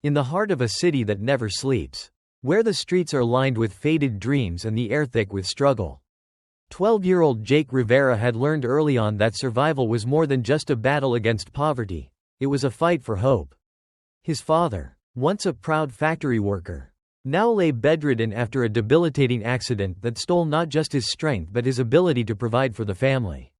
in the heart of a city that never sleeps, where the streets are lined with faded dreams and the air thick with struggle. 12-year-old Jake Rivera had learned early on that survival was more than just a battle against poverty, it was a fight for hope. His father, once a proud factory worker, now lay bedridden after a debilitating accident that stole not just his strength but his ability to provide for the family.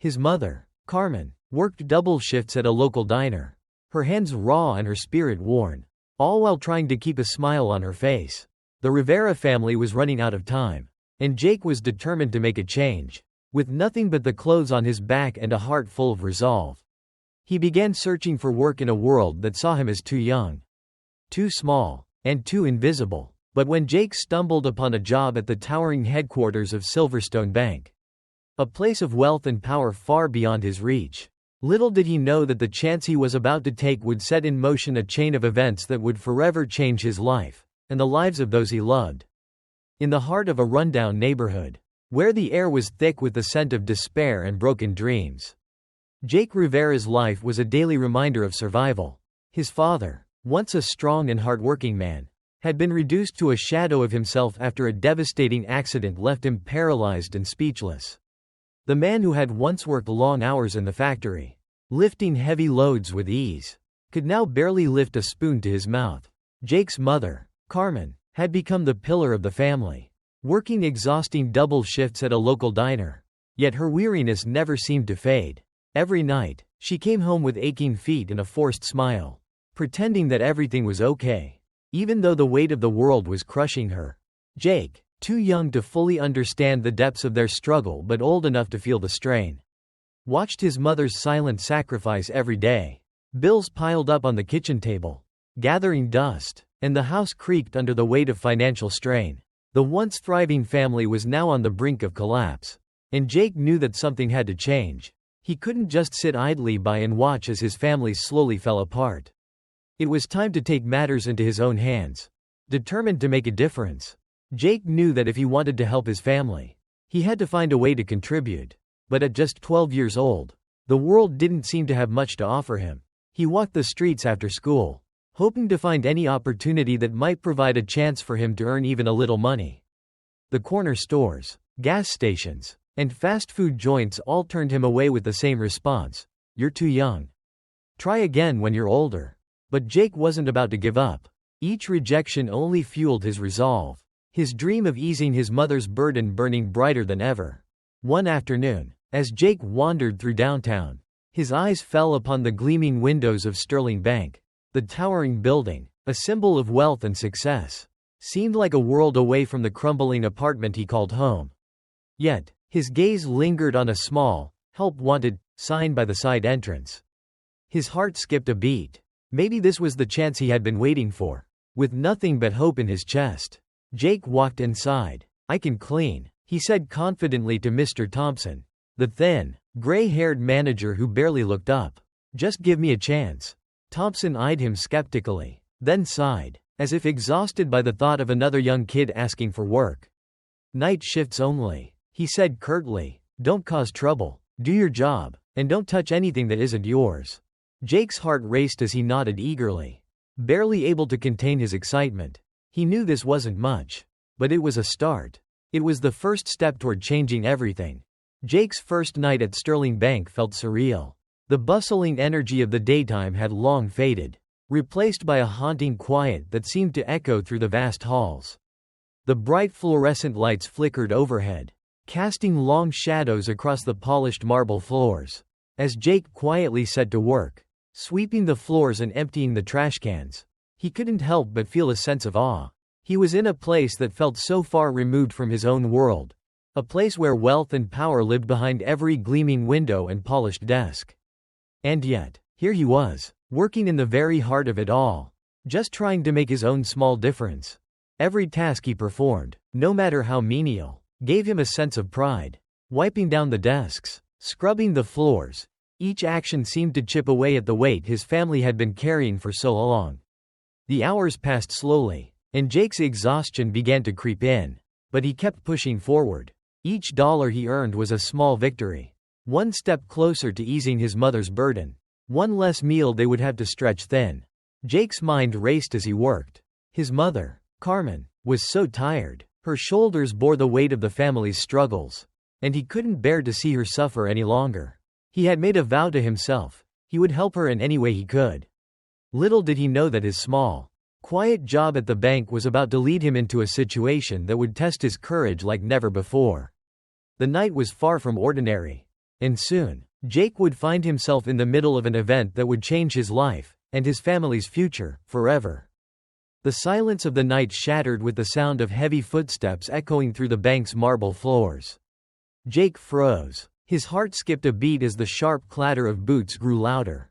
His mother, Carmen, worked double shifts at a local diner, her hands raw and her spirit worn, all while trying to keep a smile on her face. The Rivera family was running out of time, and Jake was determined to make a change. With nothing but the clothes on his back and a heart full of resolve, he began searching for work in a world that saw him as too young, too small, and too invisible. But when Jake stumbled upon a job at the towering headquarters of Silverstone Bank, a place of wealth and power far beyond his reach, little did he know that the chance he was about to take would set in motion a chain of events that would forever change his life, and the lives of those he loved. In the heart of a rundown neighborhood, where the air was thick with the scent of despair and broken dreams, Jake Rivera's life was a daily reminder of survival. His father, once a strong and hardworking man, had been reduced to a shadow of himself after a devastating accident left him paralyzed and speechless. The man who had once worked long hours in the factory, lifting heavy loads with ease, could now barely lift a spoon to his mouth. Jake's mother, Carmen, had become the pillar of the family, working exhausting double shifts at a local diner. Yet her weariness never seemed to fade. Every night, she came home with aching feet and a forced smile, pretending that everything was okay, even though the weight of the world was crushing her. Jake, too young to fully understand the depths of their struggle but old enough to feel the strain, watched his mother's silent sacrifice every day. Bills piled up on the kitchen table, gathering dust, and the house creaked under the weight of financial strain. The once thriving family was now on the brink of collapse, and Jake knew that something had to change. He couldn't just sit idly by and watch as his family slowly fell apart. It was time to take matters into his own hands. Determined to make a difference, Jake knew that if he wanted to help his family, he had to find a way to contribute. But at just 12 years old, the world didn't seem to have much to offer him. He walked the streets after school, hoping to find any opportunity that might provide a chance for him to earn even a little money. The corner stores, gas stations, and fast food joints all turned him away with the same response: "You're too young. Try again when you're older." But Jake wasn't about to give up. Each rejection only fueled his resolve, his dream of easing his mother's burden burning brighter than ever. One afternoon, as Jake wandered through downtown, his eyes fell upon the gleaming windows of Sterling Bank. The towering building, a symbol of wealth and success, seemed like a world away from the crumbling apartment he called home. Yet, his gaze lingered on a small, "Help Wanted" sign by the side entrance. His heart skipped a beat. Maybe this was the chance he had been waiting for. With nothing but hope in his chest, Jake walked inside. "I can clean," he said confidently to Mr. Thompson, the thin, gray-haired manager who barely looked up. "Just give me a chance." Thompson eyed him skeptically, then sighed, as if exhausted by the thought of another young kid asking for work. "Night shifts only," he said curtly. "Don't cause trouble, do your job, and don't touch anything that isn't yours." Jake's heart raced as he nodded eagerly, barely able to contain his excitement. He knew this wasn't much, but it was a start. It was the first step toward changing everything. Jake's first night at Sterling Bank felt surreal. The bustling energy of the daytime had long faded, replaced by a haunting quiet that seemed to echo through the vast halls. The bright fluorescent lights flickered overhead, casting long shadows across the polished marble floors. As Jake quietly set to work, sweeping the floors and emptying the trash cans, he couldn't help but feel a sense of awe. He was in a place that felt so far removed from his own world, a place where wealth and power lived behind every gleaming window and polished desk. And yet, here he was, working in the very heart of it all, just trying to make his own small difference. Every task he performed, no matter how menial, gave him a sense of pride. Wiping down the desks, scrubbing the floors, each action seemed to chip away at the weight his family had been carrying for so long. The hours passed slowly, and Jake's exhaustion began to creep in, but he kept pushing forward. Each dollar he earned was a small victory, one step closer to easing his mother's burden, one less meal they would have to stretch thin. Jake's mind raced as he worked. His mother, Carmen, was so tired. Her shoulders bore the weight of the family's struggles, and he couldn't bear to see her suffer any longer. He had made a vow to himself. He would help her in any way he could. Little did he know that his small, quiet job at the bank was about to lead him into a situation that would test his courage like never before. The night was far from ordinary, and soon, Jake would find himself in the middle of an event that would change his life, and his family's future, forever. The silence of the night shattered with the sound of heavy footsteps echoing through the bank's marble floors. Jake froze. His heart skipped a beat as the sharp clatter of boots grew louder.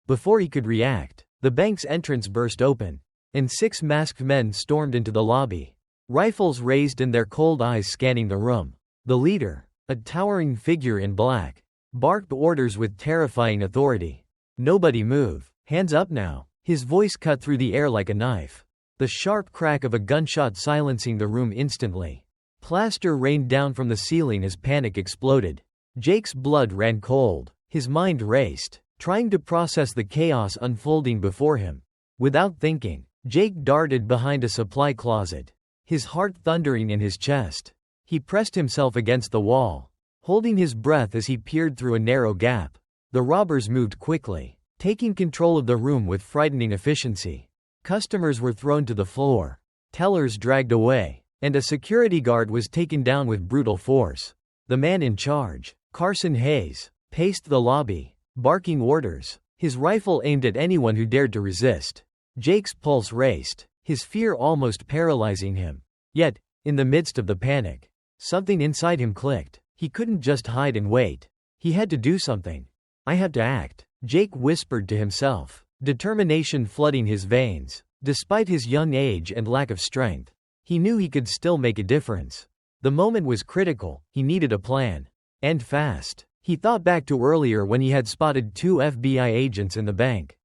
Before he could react, the bank's entrance burst open, and 6 masked men stormed into the lobby, rifles raised and their cold eyes scanning the room. The leader, a towering figure in black, barked orders with terrifying authority. "Nobody move. Hands up now." His voice cut through the air like a knife. The sharp crack of a gunshot silencing the room instantly. Plaster rained down from the ceiling as panic exploded. Jake's blood ran cold. His mind raced, trying to process the chaos unfolding before him. Without thinking, Jake darted behind a supply closet, his heart thundering in his chest. He pressed himself against the wall, holding his breath as he peered through a narrow gap. The robbers moved quickly, taking control of the room with frightening efficiency. Customers were thrown to the floor, tellers dragged away, and a security guard was taken down with brutal force. The man in charge, Carson Hayes, paced the lobby, barking orders, his rifle aimed at anyone who dared to resist. Jake's pulse raced, his fear almost paralyzing him. Yet, in the midst of the panic, something inside him clicked. He couldn't just hide and wait. He had to do something. "I have to act," Jake whispered to himself, determination flooding his veins. Despite his young age and lack of strength, he knew he could still make a difference. The moment was critical. He needed a plan. And fast. He thought back to earlier when he had spotted 2 FBI agents in the bank.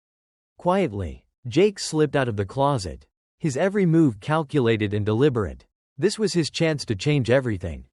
Quietly, Jake slipped out of the closet, his every move calculated and deliberate. This was his chance to change everything.